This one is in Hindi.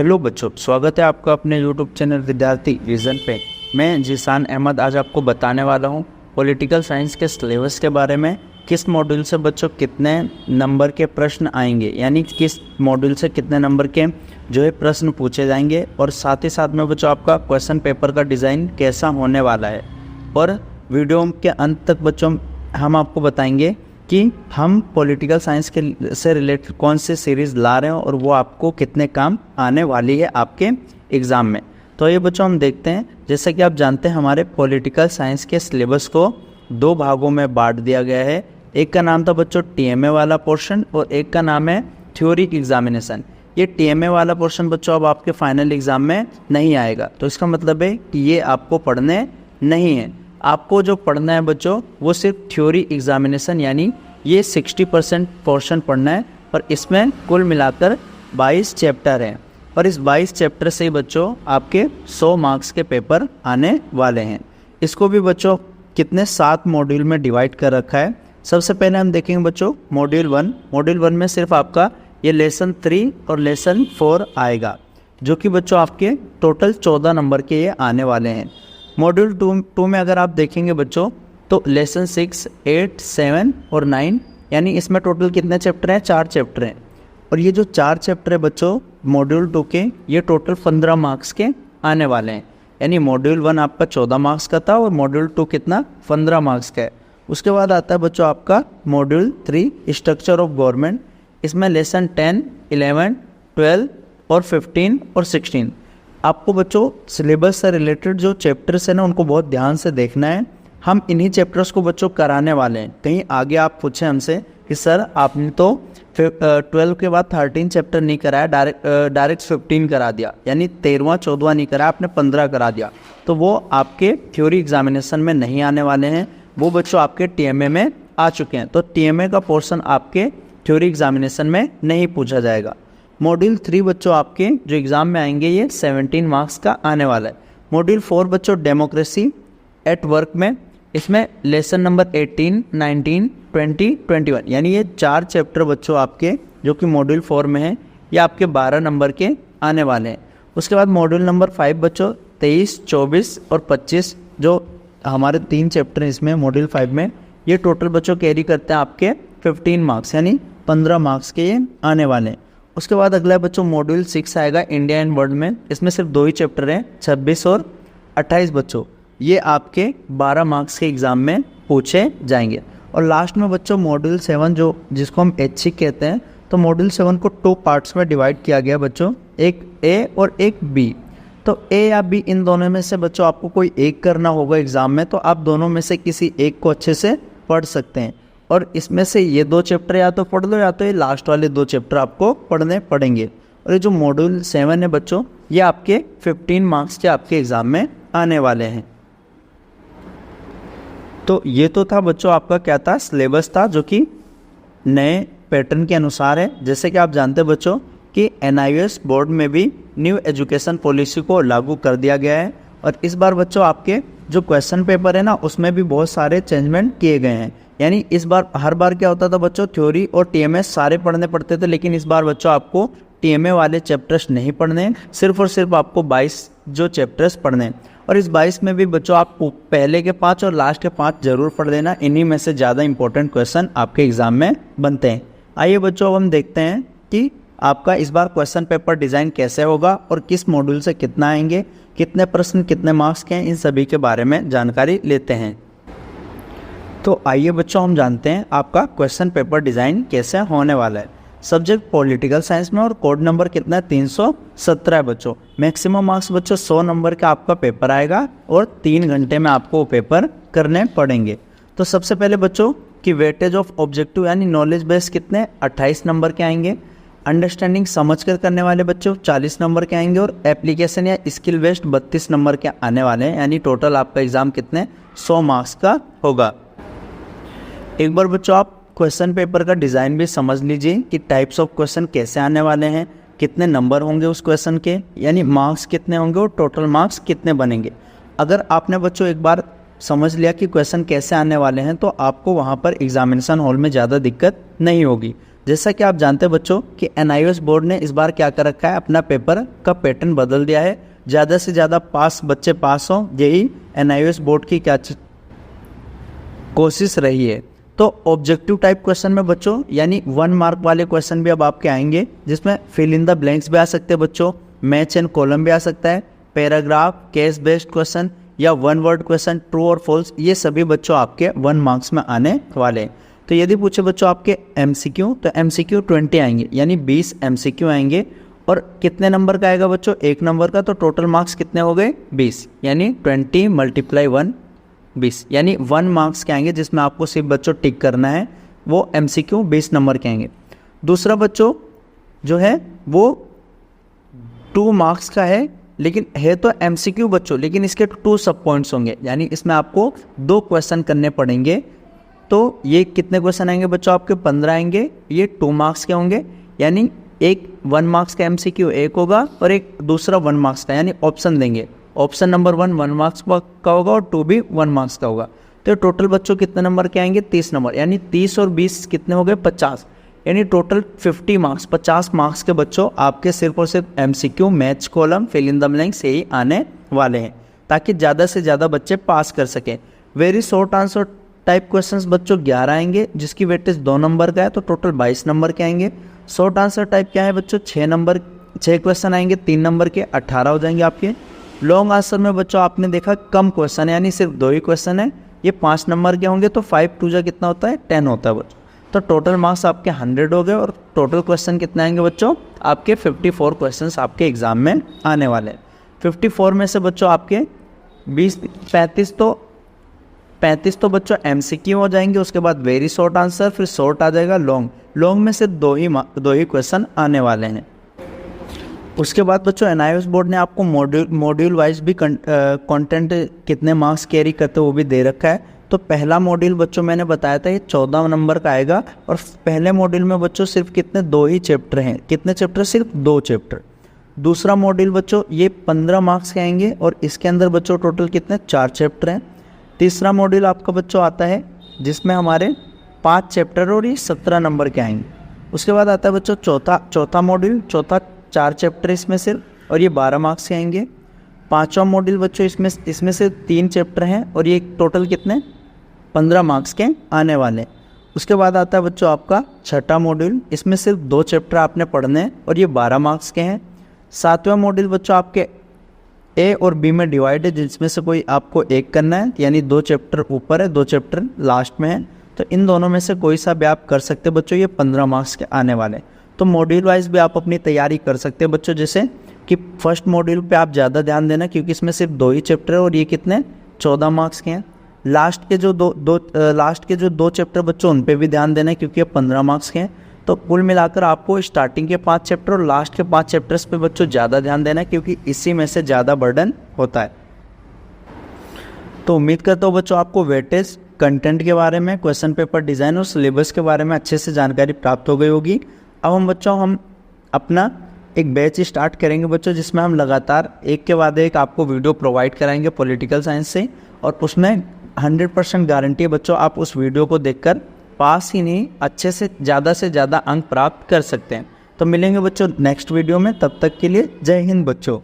हेलो बच्चों, स्वागत है आपका अपने यूट्यूब चैनल विद्यार्थी विजन पे। मैं जीसान अहमद आज आपको बताने वाला हूँ पॉलिटिकल साइंस के सिलेबस के बारे में। किस मॉड्यूल से बच्चों कितने नंबर के प्रश्न आएंगे, यानी किस मॉड्यूल से कितने नंबर के जो है प्रश्न पूछे जाएंगे, और साथ ही साथ में बच्चों आपका क्वेश्चन पेपर का डिज़ाइन कैसा होने वाला है। और वीडियो के अंत तक बच्चों हम आपको बताएंगे कि हम पॉलिटिकल साइंस के से रिलेटेड कौन से सीरीज़ ला रहे हैं और वो आपको कितने काम आने वाली है आपके एग्ज़ाम में। तो ये बच्चों हम देखते हैं, जैसा कि आप जानते हैं हमारे पॉलिटिकल साइंस के सिलेबस को दो भागों में बांट दिया गया है। एक का नाम था बच्चों टीएमए वाला पोर्शन और एक का नाम है थ्योरी एग्जामिनेशन। ये टीएमए वाला पोर्शन बच्चों अब आपके फाइनल एग्ज़ाम में नहीं आएगा, तो इसका मतलब है कि ये आपको पढ़ने नहीं है। आपको जो पढ़ना है बच्चों वो सिर्फ थ्योरी एग्जामिनेशन, यानी ये 60% पोर्शन पढ़ना है। और इसमें कुल मिलाकर 22 चैप्टर हैं और इस 22 चैप्टर से बच्चों आपके 100 मार्क्स के पेपर आने वाले हैं। इसको भी बच्चों कितने 7 मॉड्यूल में डिवाइड कर रखा है। सबसे पहले हम देखेंगे बच्चों मॉड्यूल 1। मॉड्यूल 1 में सिर्फ आपका ये लेसन 3 और लेसन 4 आएगा, जो कि बच्चों आपके टोटल 14 नंबर के ये आने वाले हैं। मॉड्यूल 2 में अगर आप देखेंगे बच्चों तो लेसन 6, 8, 7 और 9, यानी इसमें टोटल कितने चैप्टर हैं? 4 चैप्टर हैं। और ये जो 4 चैप्टर है बच्चों मॉड्यूल 2 के, ये टोटल 15 मार्क्स के आने वाले हैं। यानी मॉड्यूल 1 आपका 14 मार्क्स का था और मॉड्यूल 2 कितना? 15 मार्क्स का है। उसके बाद आता है बच्चों आपका मॉड्यूल 3 स्ट्रक्चर ऑफ गवर्नमेंट। इसमें लेसन 10, 11, 12 और 15 और 16। आपको बच्चों सिलेबस से रिलेटेड जो चैप्टर्स हैं ना उनको बहुत ध्यान से देखना है। हम इन्हीं चैप्टर्स को बच्चों कराने वाले हैं। कहीं आगे आप पूछें हमसे कि सर आपने तो 12 के बाद 13 चैप्टर नहीं कराया, डायरेक्ट 15 करा दिया, यानी 13वां 14वां नहीं कराया, आपने 15 करा दिया, तो वो आपके थ्योरी एग्जामिनेशन में नहीं आने वाले हैं। वो बच्चों आपके टीएमए में आ चुके हैं, तो टीएमए का पोर्शन आपके थ्योरी एग्जामिनेशन में नहीं पूछा जाएगा। मॉड्यूल 3 बच्चों आपके जो एग्ज़ाम में आएंगे ये 17 मार्क्स का आने वाला है। मॉड्यूल 4 बच्चों डेमोक्रेसी एट वर्क में, इसमें लेसन नंबर 18, 19, 20, 21, यानी ये 4 चैप्टर बच्चों आपके जो कि मॉड्यूल 4 में है, ये आपके 12 नंबर के आने वाले हैं। उसके बाद मॉड्यूल नंबर 5 बच्चों 23, 24 और 25, जो हमारे 3 चैप्टर हैं इसमें मॉड्यूल 5 में, ये टोटल बच्चों कैरी करते हैं आपके 15 मार्क्स, यानी 15 मार्क्स के ये आने वाले हैं। उसके बाद अगला बच्चों मॉड्यूल 6 आएगा इंडिया एंड वर्ल्ड में। इसमें सिर्फ 2 ही चैप्टर हैं, 26 और 28 बच्चों, ये आपके 12 मार्क्स के एग्ज़ाम में पूछे जाएंगे। और लास्ट में बच्चों मॉड्यूल 7 जो जिसको हम ऐच्छिक कहते हैं, तो मॉड्यूल 7 को 2 पार्ट्स में डिवाइड किया गया बच्चों, एक ए और एक बी। तो ए या बी इन दोनों में से बच्चों आपको कोई एक करना होगा एग्ज़ाम में, तो आप दोनों में से किसी एक को अच्छे से पढ़ सकते हैं। और इसमें से ये 2 चैप्टर या तो पढ़ लो या तो ये लास्ट वाले 2 चैप्टर आपको पढ़ने पड़ेंगे। और ये जो मॉड्यूल 7 है बच्चों ये आपके 15 मार्क्स के आपके एग्ज़ाम में आने वाले हैं। तो ये तो था बच्चों आपका क्या था, सिलेबस था, जो कि नए पैटर्न के अनुसार है। जैसे कि आप जानते हैं बच्चों कि एनआईओएस बोर्ड में भी न्यू एजुकेशन पॉलिसी को लागू कर दिया गया है। और इस बार बच्चों आपके जो क्वेश्चन पेपर है ना उसमें भी बहुत सारे चेंजमेंट किए गए हैं। यानी इस बार हर बार क्या होता था बच्चों, थ्योरी और टीएमए सारे पढ़ने पड़ते थे, लेकिन इस बार बच्चों आपको टीएमए वाले चैप्टर्स नहीं पढ़ने, सिर्फ और सिर्फ आपको 22 जो चैप्टर्स पढ़ने हैं। और इस 22 में भी बच्चों आप पहले के 5 और लास्ट के 5 जरूर पढ़ लेना, इन्हीं में से ज़्यादा इंपॉर्टेंट क्वेश्चन आपके एग्जाम में बनते हैं। आइए बच्चों अब हम देखते हैं कि आपका इस बार क्वेश्चन पेपर डिज़ाइन कैसे होगा और किस मॉड्यूल से कितना आएंगे, कितने प्रश्न कितने मार्क्स के हैं, इन सभी के बारे में जानकारी लेते हैं। तो आइए बच्चों हम जानते हैं आपका क्वेश्चन पेपर डिज़ाइन कैसे होने वाला है। सब्जेक्ट पॉलिटिकल साइंस में और कोड नंबर कितना है? 317 है बच्चों। मैक्सिमम मार्क्स बच्चों 100 नंबर का आपका पेपर आएगा और 3 घंटे में आपको वो पेपर करने पड़ेंगे। तो सबसे पहले बच्चों कि वेटेज ऑफ ऑब्जेक्टिव यानी नॉलेज बेस कितने? 28 नंबर के आएंगे। अंडरस्टैंडिंग समझकर करने वाले बच्चों 40 नंबर के आएंगे और एप्लीकेशन या स्किल बेस्ड 32 नंबर के आने वाले हैं। यानी टोटल आपका एग्जाम कितने? 100 मार्क्स का होगा। एक बार बच्चों आप क्वेश्चन पेपर का डिज़ाइन भी समझ लीजिए कि टाइप्स ऑफ क्वेश्चन कैसे आने वाले हैं, कितने नंबर होंगे उस क्वेश्चन के, यानी मार्क्स कितने होंगे और टोटल मार्क्स कितने बनेंगे। अगर आपने बच्चों एक बार समझ लिया कि क्वेश्चन कैसे आने वाले हैं तो आपको वहाँ पर एग्जामिनेशन हॉल में ज़्यादा दिक्कत नहीं होगी। जैसा कि आप जानते हैं बच्चों कि NIOS बोर्ड ने इस बार क्या कर रखा है, अपना पेपर का पैटर्न बदल दिया है। ज़्यादा से ज़्यादा बच्चे पास हों, यही NIOS बोर्ड की क्या कोशिश रही है। तो ऑब्जेक्टिव टाइप क्वेश्चन में बच्चों यानी 1 मार्क वाले क्वेश्चन भी अब आपके आएंगे, जिसमें फिल इन द ब्लैंक्स भी आ सकते हैं बच्चों, मैच एंड कॉलम भी आ सकता है, पैराग्राफ, केस बेस्ड क्वेश्चन या 1 वर्ड क्वेश्चन, ट्रू और फॉल्स, ये सभी बच्चों आपके 1 मार्क्स में आने वाले हैं। तो यदि पूछे बच्चों आपके MCQ, तो MCQ 20 आएंगे, यानी 20 MCQ आएंगे। और कितने नंबर का आएगा बच्चों, 1 नंबर का, तो टोटल मार्क्स कितने हो गए 20, यानी 20 × 1 20, यानी 1 मार्क्स के आएंगे, जिसमें आपको सिर्फ बच्चों टिक करना है, वो MCQ 20 नंबर के आएंगे। दूसरा बच्चों जो है वो 2 मार्क्स का है, लेकिन है तो MCQ बच्चों, लेकिन इसके 2 सब पॉइंट्स होंगे, यानी इसमें आपको 2 क्वेश्चन करने पड़ेंगे। तो ये कितने क्वेश्चन आएंगे बच्चों, आपके 15 आएंगे, ये 2 मार्क्स के होंगे, यानी एक 1 मार्क्स का MCQ एक होगा और एक दूसरा 1 मार्क्स का, यानी ऑप्शन देंगे। ऑप्शन नंबर 1 मार्क्स का होगा और 2 भी 1 मार्क्स का होगा। तो टोटल बच्चों कितने नंबर के आएंगे, 30 नंबर, यानी 30 और 20 कितने हो गए 50, यानी टोटल 50 मार्क्स, 50 मार्क्स के बच्चों आपके सिर्फ और सिर्फ MCQ, match column, fill in the blanks यही आने वाले हैं, ताकि ज़्यादा से ज़्यादा बच्चे पास कर सकें। Very short answer type questions बच्चों 11 आएंगे, जिसकी वेटेज 2 नंबर का है, तो टोटल 22 नंबर के आएंगे। शॉर्ट आंसर टाइप क्या है बच्चों, 6 क्वेश्चन आएंगे, 3 नंबर के, 18 हो जाएंगे आपके। लॉन्ग आंसर में बच्चों आपने देखा कम क्वेश्चन है, यानी सिर्फ 2 ही क्वेश्चन है, ये 5 नंबर के होंगे, तो 5 2 जा कितना होता है 10 होता है बच्चों। तो टोटल मार्क्स आपके 100 हो गए और टोटल क्वेश्चन कितने आएंगे बच्चों, आपके 54 क्वेश्चंस आपके एग्जाम में आने वाले हैं। 54 में से बच्चों आपके 35 तो बच्चों MCQ हो जाएंगे, उसके बाद वेरी शॉर्ट आंसर, फिर शॉर्ट आ जाएगा लॉन्ग में से 2 ही क्वेश्चन आने वाले हैं। उसके बाद बच्चों NIOS बोर्ड ने आपको मॉड्यूल वाइज भी कंटेंट कितने मार्क्स कैरी करते हैं वो भी दे रखा है। तो पहला मॉड्यूल बच्चों मैंने बताया था ये 14 नंबर का आएगा, और पहले मॉड्यूल में बच्चों सिर्फ कितने 2 ही चैप्टर हैं, कितने चैप्टर, सिर्फ 2 चैप्टर। दूसरा मॉड्यूल बच्चों ये 15 मार्क्स के आएंगे, और इसके अंदर बच्चों टोटल कितने 4 चैप्टर हैं। तीसरा मॉड्यूल आपका बच्चों आता है जिसमें हमारे 5 चैप्टर और ये 17 नंबर के आएंगे। उसके बाद आता है बच्चों चौथा मॉड्यूल, 4 चैप्टर इसमें सिर्फ, और ये 12 मार्क्स के आएंगे। 5वां मॉड्यूल बच्चों इसमें से 3 चैप्टर हैं, और ये टोटल कितने 15 मार्क्स के आने वाले। उसके बाद आता है बच्चों आपका 6ठा मॉड्यूल, इसमें सिर्फ 2 चैप्टर आपने पढ़ने हैं, और ये 12 मार्क्स के हैं। 7वां मॉड्यूल बच्चों आपके A और B में डिवाइड है, जिसमें से कोई आपको एक करना है, यानी 2 चैप्टर ऊपर है, 2 चैप्टर लास्ट में है, तो इन दोनों में से कोई सा भी आप कर सकते हैं बच्चों, ये 15 मार्क्स के आने वाले। तो मॉड्यूल वाइज भी आप अपनी तैयारी कर सकते हैं बच्चों, जैसे कि फर्स्ट मॉड्यूल पे आप ज़्यादा ध्यान देना, क्योंकि इसमें सिर्फ 2 ही चैप्टर है, और ये कितने 14 मार्क्स के हैं। लास्ट के जो दो चैप्टर बच्चों उन पे भी ध्यान देना है, क्योंकि ये 15 मार्क्स के हैं। तो कुल मिलाकर आपको स्टार्टिंग के 5 चैप्टर और लास्ट के 5 चैप्टर्स पे बच्चों ज़्यादा ध्यान देना है, क्योंकि इसी में से ज़्यादा बर्डन होता है। तो उम्मीद करता हूँ बच्चों आपको वेटेज, कंटेंट के बारे में, क्वेश्चन पेपर डिज़ाइन और सिलेबस के बारे में अच्छे से जानकारी प्राप्त हो गई होगी। अब हम अपना एक बैच स्टार्ट करेंगे बच्चों, जिसमें हम लगातार एक के बाद एक आपको वीडियो प्रोवाइड कराएंगे पॉलिटिकल साइंस से, और उसमें 100% गारंटी है बच्चों आप उस वीडियो को देखकर पास ही नहीं अच्छे से ज़्यादा अंक प्राप्त कर सकते हैं। तो मिलेंगे बच्चों नेक्स्ट वीडियो में, तब तक के लिए जय हिंद बच्चों।